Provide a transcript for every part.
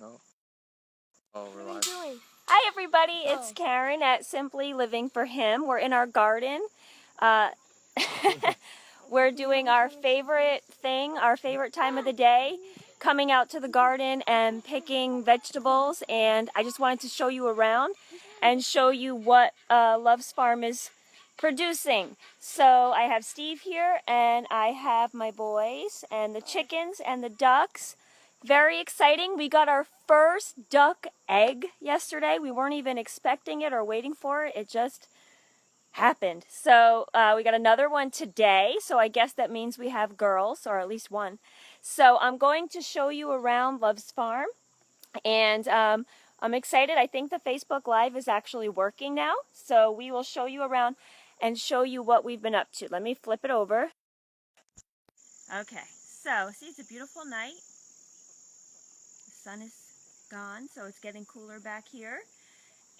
No. Oh, we're What are you live. doing? Hi everybody, it's Karen at Simply Living for Him. We're in our garden. We're doing our favorite thing, our favorite time of the day, coming out to the garden and picking vegetables. And I just wanted to show you around and show you what Love's Farm is producing. So I have Steve here and I have my boys and the chickens and the ducks. Very exciting. We got our first duck egg yesterday. We weren't even expecting it or waiting for it. It just happened. So we got another one today. So I guess that means we have girls, or at least one. So I'm going to show you around Love's Farm. And I'm excited. I think the Facebook Live is actually working now. So we will show you around and show you what we've been up to. Let me flip it over. Okay, so see, it's a beautiful night. The sun is gone, so it's getting cooler back here.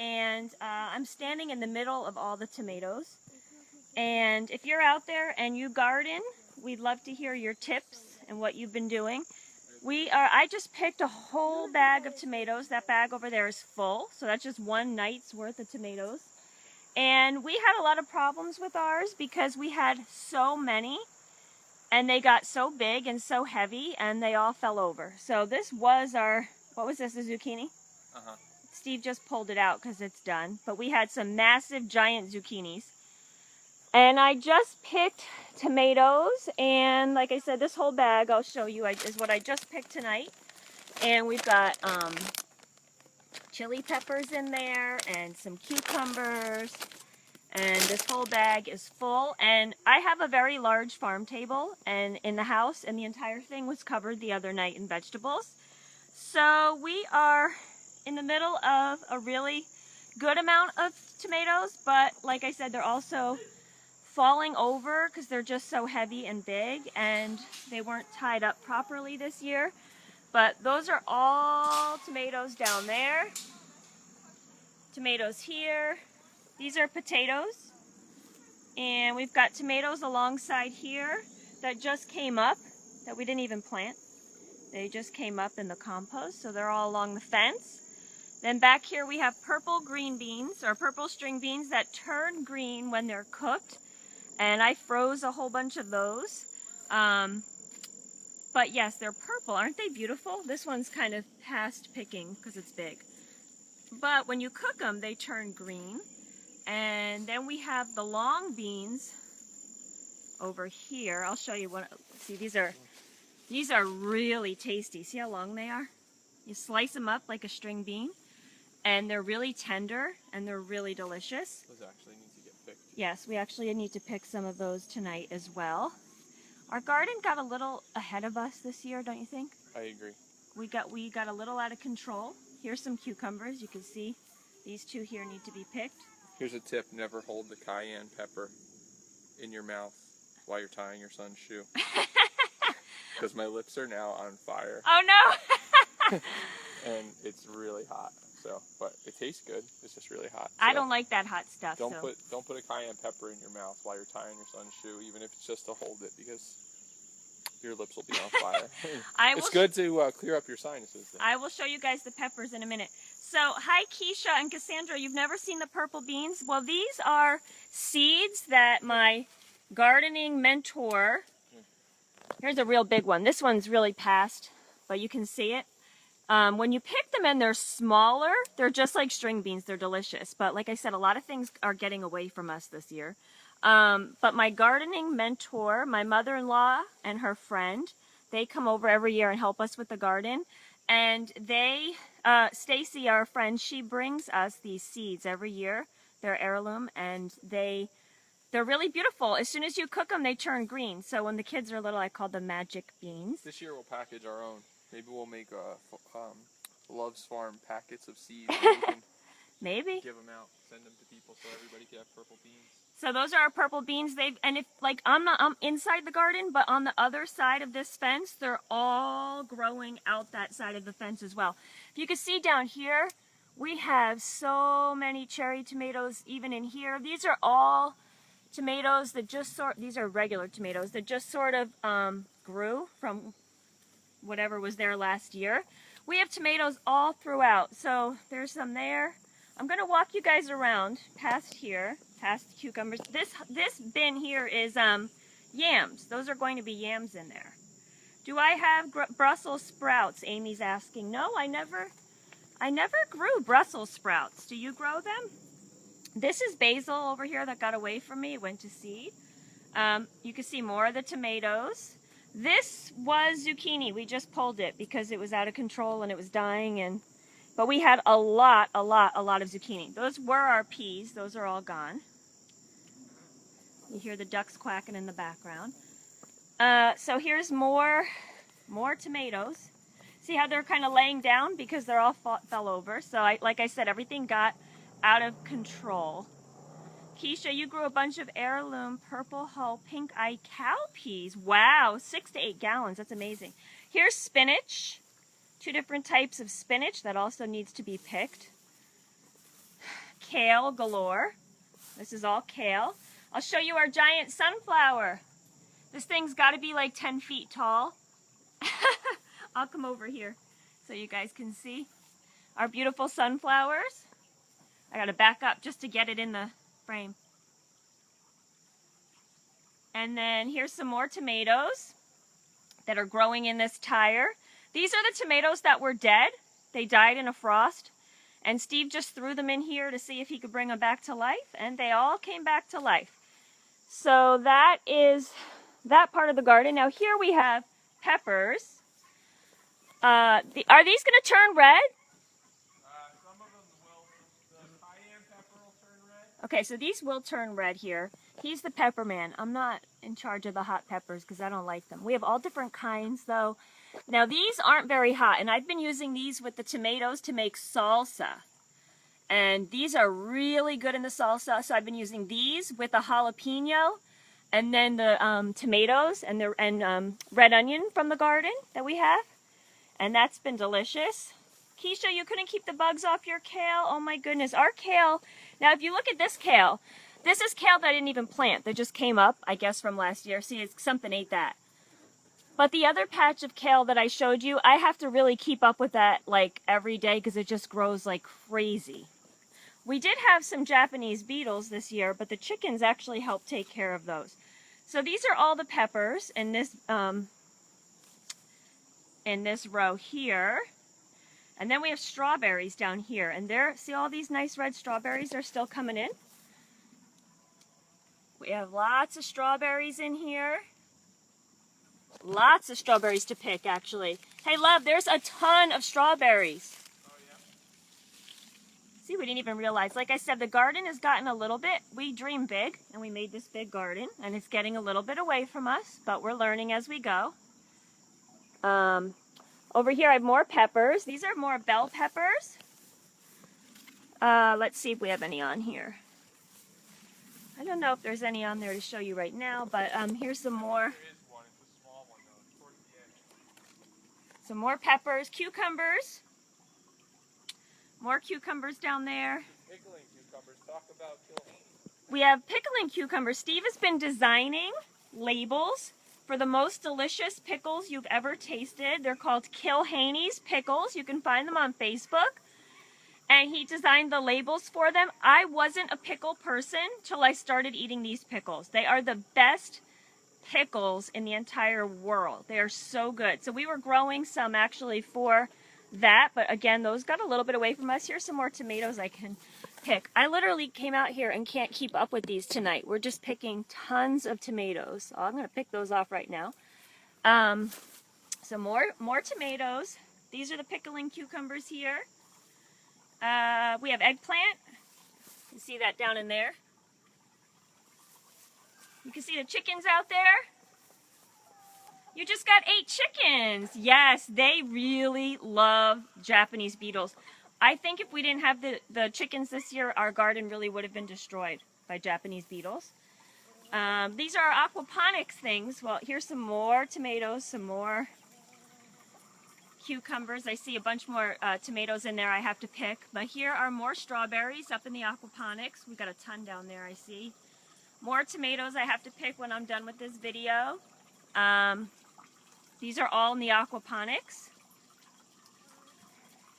And I'm standing in the middle of all the tomatoes. And if you're out there and you garden, we'd love to hear your tips and what you've been doing. I just picked a whole bag of tomatoes. That bag over there is full, so that's just one night's worth of tomatoes. And we had a lot of problems with ours because we had so many, and they got so big and so heavy, and they all fell over. So this was our, what was this, a zucchini? Uh-huh. Steve just pulled it out because it's done. But we had some massive, giant zucchinis. And I just picked tomatoes, and like I said, this whole bag, I'll show you, is what I just picked tonight. And we've got chili peppers in there, and some cucumbers, and this whole bag is full. And I have a very large farm table and in the house, and the entire thing was covered the other night in vegetables. So we are in the middle of a really good amount of tomatoes, but like I said, they're also falling over because they're just so heavy and big, and they weren't tied up properly this year. But those are all tomatoes down there. Tomatoes here. These are potatoes. And we've got tomatoes alongside here that just came up, that we didn't even plant. They just came up in the compost, so they're all along the fence. Then back here we have purple green beans, or purple string beans, that turn green when they're cooked. And I froze a whole bunch of those. But yes, they're purple. Aren't they beautiful? This one's kind of past picking because it's big. But when you cook them, they turn green. And then we have the long beans over here. I'll show you what. See, these are really tasty. See how long they are? You slice them up like a string bean, and they're really tender and they're really delicious. Those actually need to get picked. Yes, we actually need to pick some of those tonight as well. Our garden got a little ahead of us this year, don't you think? I agree. We got a little out of control. Here's some cucumbers. You can see these two here need to be picked. Here's a tip: never hold the cayenne pepper in your mouth while you're tying your son's shoe. Because my lips are now on fire. Oh no! And it's really hot. So, but it tastes good. It's just really hot. So I don't like that hot stuff. don't put a cayenne pepper in your mouth while you're tying your son's shoe, even if it's just to hold it, because your lips will be on fire. It's good to clear up your sinuses. Then. I will show you guys the peppers in a minute. So, hi Keisha and Cassandra. You've never seen the purple beans? Well, these are seeds that my gardening mentor. Here's a real big one. This one's really past, but you can see it. When you pick them and they're smaller, they're just like string beans. They're delicious. But like I said, a lot of things are getting away from us this year. But my gardening mentor, my mother-in-law and her friend, they come over every year and help us with the garden. And they, Stacy, our friend, she brings us these seeds every year. They're heirloom, and they're really beautiful. As soon as you cook them, they turn green. So when the kids are little, I call them magic beans. This year we'll package our own. Maybe we'll make Love's Farm packets of seeds. And we can Maybe. give them out, send them to people so everybody can have purple beans. So those are our purple beans. And if like I'm inside the garden, but on the other side of this fence, they're all growing out that side of the fence as well. If you can see down here, we have so many cherry tomatoes even in here. These are all tomatoes that these are regular tomatoes that just sort of grew from whatever was there last year. We have tomatoes all throughout. So there's some there. I'm going to walk you guys around past here, past cucumbers. This bin here is yams. Those are going to be yams in there. Do I have Brussels sprouts? Amy's asking. No, I never grew Brussels sprouts. Do you grow them? This is basil over here that got away from me. It went to seed. You can see more of the tomatoes. This was zucchini. We just pulled it because it was out of control and it was dying. But we had a lot of zucchini. Those were our peas. Those are all gone. You hear the ducks quacking in the background. So here's more tomatoes. See how they're kind of laying down because they're all fell over. So like I said, everything got out of control. Keisha, you grew a bunch of heirloom purple hull pink eye cowpeas. Wow, 6 to 8 gallons. That's amazing. Here's spinach. 2 different types of spinach that also needs to be picked. Kale galore. This is all kale. I'll show you our giant sunflower. This thing's got to be like 10 feet tall. I'll come over here so you guys can see our beautiful sunflowers. I got to back up just to get it in the frame. And then here's some more tomatoes that are growing in this tire. These are the tomatoes that were dead. They died in a frost. And Steve just threw them in here to see if he could bring them back to life. And they all came back to life. So that is that part of the garden. Now here we have peppers. Are these going to turn red? Some of them will. The cayenne pepper will turn red. Okay, so these will turn red here. He's the pepper man. I'm not in charge of the hot peppers because I don't like them. We have all different kinds though. Now these aren't very hot, and I've been using these with the tomatoes to make salsa. And these are really good in the salsa, so I've been using these with a jalapeno, and then the tomatoes and the red onion from the garden that we have. And that's been delicious. Keisha, you couldn't keep the bugs off your kale? Oh my goodness. Our kale, now if you look at this is kale that I didn't even plant. That just came up, I guess, from last year. See, something ate that. But the other patch of kale that I showed you, I have to really keep up with that like every day because it just grows like crazy. We did have some Japanese beetles this year, but the chickens actually helped take care of those. So these are all the peppers in this row here. And then we have strawberries down here. And there, see all these nice red strawberries are still coming in? We have lots of strawberries in here. Lots of strawberries to pick, actually. Hey, love, there's a ton of strawberries. Oh, yeah? See, we didn't even realize. Like I said, the garden has gotten a little bit, we dream big, and we made this big garden, and it's getting a little bit away from us, but we're learning as we go. Over here I have more peppers. These are more bell peppers. Let's see if we have any on here. I don't know if there's any on there to show you right now, but here's some more. There is one. It's a small one, though, towards the edge. Some more peppers, cucumbers. More cucumbers down there. Pickling cucumbers. Talk about Kilhaney. We have pickling cucumbers. Steve has been designing labels for the most delicious pickles you've ever tasted. They're called Kilhaney's pickles. You can find them on Facebook. And he designed the labels for them. I wasn't a pickle person till I started eating these pickles. They are the best pickles in the entire world. They are so good. So we were growing some actually for that, but again, those got a little bit away from us. Here's some more tomatoes I can pick. I literally came out here and can't keep up with these tonight. We're just picking tons of tomatoes. Oh, I'm going to pick those off right now. So more tomatoes. These are the pickling cucumbers here. We have eggplant. You see that down in there. You can see the chickens out there. You just got 8 chickens. Yes, they really love Japanese beetles. I think if we didn't have the chickens this year, our garden really would have been destroyed by Japanese beetles. These are aquaponics things. Well, here's some more tomatoes, some more cucumbers. I see a bunch more tomatoes in there I have to pick. But here are more strawberries up in the aquaponics. We've got a ton down there, I see. More tomatoes I have to pick when I'm done with this video. These are all in the aquaponics.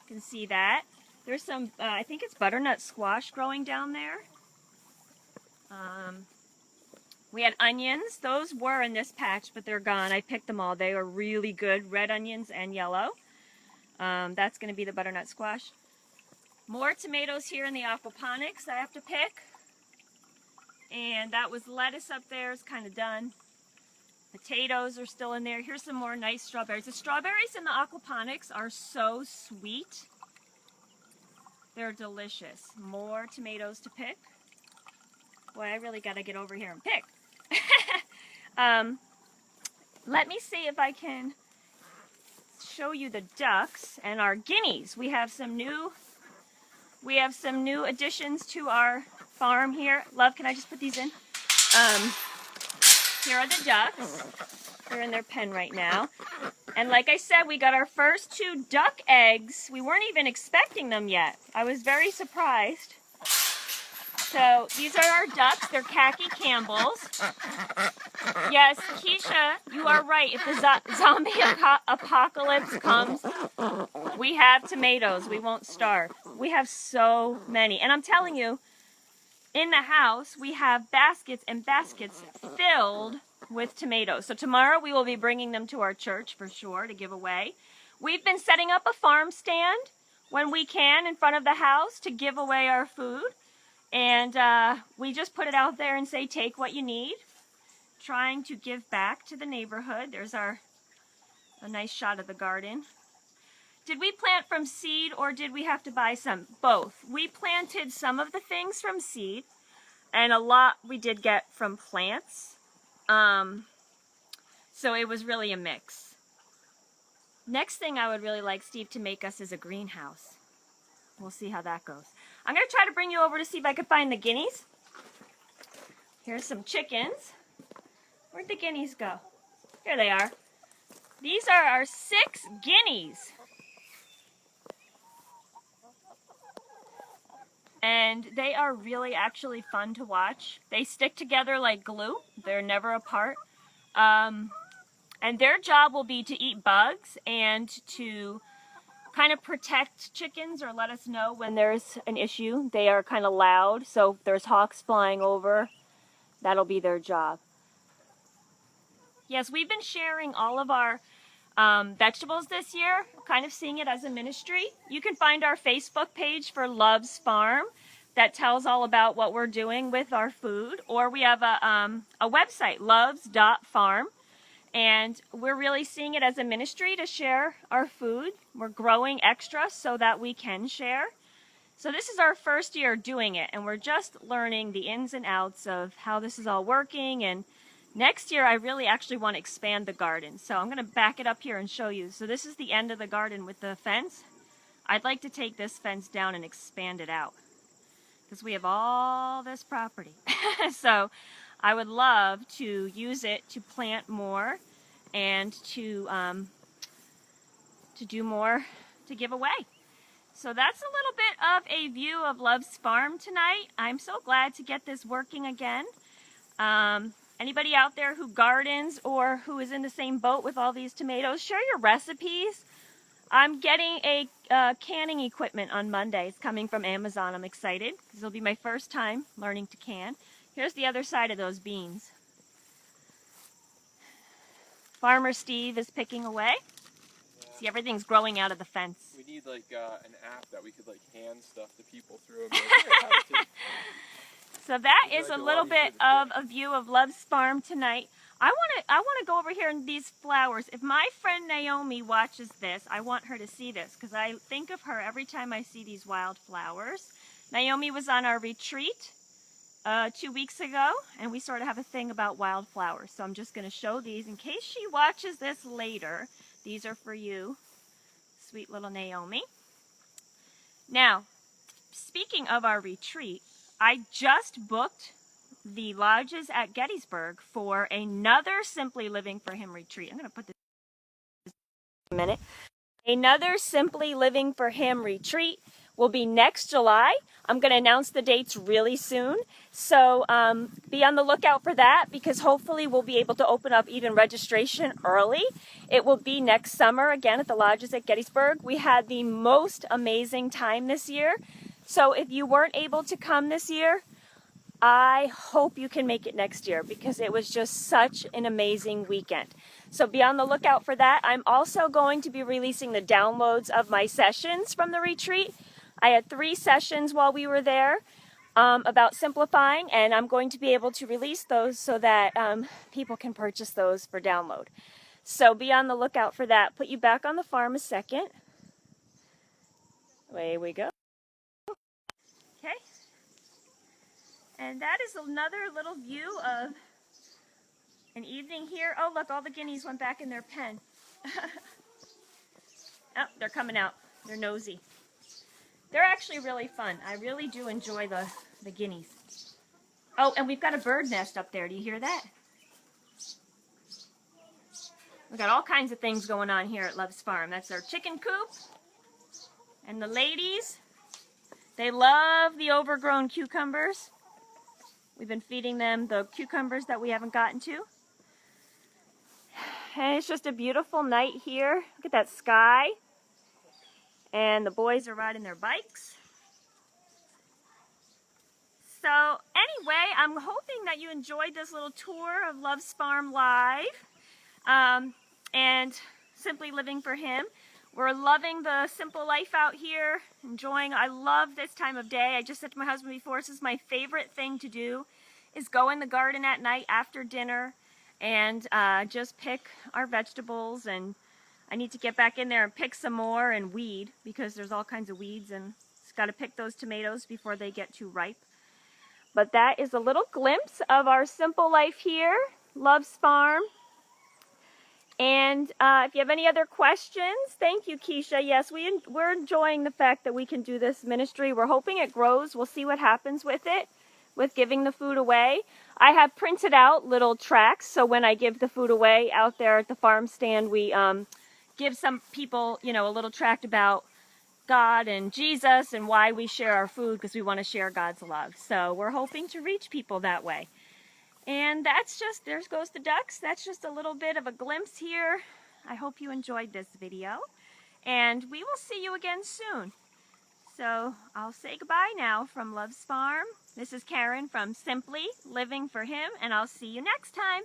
You can see that. There's some, I think it's butternut squash growing down there. We had onions. Those were in this patch, but they're gone. I picked them all. They are really good, red onions and yellow. That's going to be the butternut squash. More tomatoes here in the aquaponics I have to pick. And that was lettuce up there. It's kind of done. Potatoes are still in there. Here's some more nice strawberries. The strawberries in the aquaponics are so sweet. They're delicious. More tomatoes to pick. Boy, I really got to get over here and pick. Let me see if I can show you the ducks and our guineas. We have some new additions to our farm here. Love, can I just put these in? Here are the ducks. They're in their pen right now. And like I said, we got our first 2 duck eggs. We weren't even expecting them yet. I was very surprised. So these are our ducks. They're khaki Campbells. Yes, Keisha, you are right. If the zombie apocalypse comes, we have tomatoes. We won't starve. We have so many. And I'm telling you, in the house, we have baskets and baskets filled with tomatoes. So tomorrow we will be bringing them to our church for sure to give away. We've been setting up a farm stand when we can in front of the house to give away our food. And we just put it out there and say, take what you need. Trying to give back to the neighborhood. There's a nice shot of the garden. Did we plant from seed or did we have to buy some? Both. We planted some of the things from seed and a lot we did get from plants. So it was really a mix. Next thing I would really like Steve to make us is a greenhouse. We'll see how that goes. I'm going to try to bring you over to see if I can find the guineas. Here's some chickens. Where'd the guineas go? Here they are. These are our 6 guineas. And they are really actually fun to watch. They stick together like glue. They're never apart. And their job will be to eat bugs and to kind of protect chickens or let us know when there's an issue. They are kind of loud, so if there's hawks flying over, that'll be their job. Yes, we've been sharing all of our vegetables this year, kind of seeing it as a ministry. You can find our Facebook page for Love's Farm that tells all about what we're doing with our food, or we have a website, loves.farm. And we're really seeing it as a ministry to share our food. We're growing extra so that we can share. So this is our first year doing it, and we're just learning the ins and outs of how this is all working. And next year, I really actually want to expand the garden. So I'm going to back it up here and show you. So this is the end of the garden with the fence. I'd like to take this fence down and expand it out because we have all this property. So I would love to use it to plant more and to do more to give away. So that's a little bit of a view of Love's Farm tonight. I'm so glad to get this working again. Anybody out there who gardens or who is in the same boat with all these tomatoes, share your recipes. I'm getting a canning equipment on Monday. It's coming from Amazon. I'm excited because it'll be my first time learning to can. Here's the other side of those beans. Farmer Steve is picking away. Yeah. See, everything's growing out of the fence. We need like an app that we could like hand stuff to people through. So that is a little bit of a view of Love's Farm tonight. I want to go over here in these flowers. If my friend Naomi watches this, I want her to see this because I think of her every time I see these wild flowers. Naomi was on our retreat 2 weeks ago, and we sort of have a thing about wildflowers. So I'm just going to show these in case she watches this later. These are for you, sweet little Naomi. Now, speaking of our retreat, I just booked the lodges at Gettysburg for another Simply Living for Him retreat. I'm going to put this in a minute. Another Simply Living for Him retreat. will be next July. I'm going to announce the dates really soon. So be on the lookout for that, because hopefully we'll be able to open up even registration early. It will be next summer again at the lodges at Gettysburg. We had the most amazing time this year. So if you weren't able to come this year, I hope you can make it next year, because it was just such an amazing weekend. So be on the lookout for that. I'm also going to be releasing the downloads of my sessions from the retreat. I had 3 sessions while we were there about simplifying, and I'm going to be able to release those so that people can purchase those for download. So be on the lookout for that. Put you back on the farm a second. Away we go. Okay. And that is another little view of an evening here. Oh, look, all the guineas went back in their pen. Oh, they're coming out. They're nosy. They're actually really fun. I really do enjoy the guineas. Oh, and we've got a bird nest up there. Do you hear that? We've got all kinds of things going on here at Love's Farm. That's our chicken coop. And the ladies, they love the overgrown cucumbers. We've been feeding them the cucumbers that we haven't gotten to. And it's just a beautiful night here. Look at that sky. And the boys are riding their bikes. So anyway, I'm hoping that you enjoyed this little tour of Love's Farm Live and Simply Living for Him. We're loving the simple life out here, enjoying. I love this time of day. I just said to my husband before, this is my favorite thing to do, is go in the garden at night after dinner and just pick our vegetables. And I need to get back in there and pick some more and weed, because there's all kinds of weeds, and it's got to pick those tomatoes before they get too ripe. But that is a little glimpse of our simple life here, Love's Farm. And if you have any other questions, thank you, Keisha. Yes, we're enjoying the fact that we can do this ministry. We're hoping it grows. We'll see what happens with it, with giving the food away. I have printed out little tracts, so when I give the food away out there at the farm stand, we give some people, you know, a little tract about God and Jesus and why we share our food, because we want to share God's love. So we're hoping to reach people that way. And that's just, there goes the ducks. That's just a little bit of a glimpse here. I hope you enjoyed this video, and we will see you again soon. So I'll say goodbye now from Love's Farm. This is Karen from Simply Living for Him, and I'll see you next time.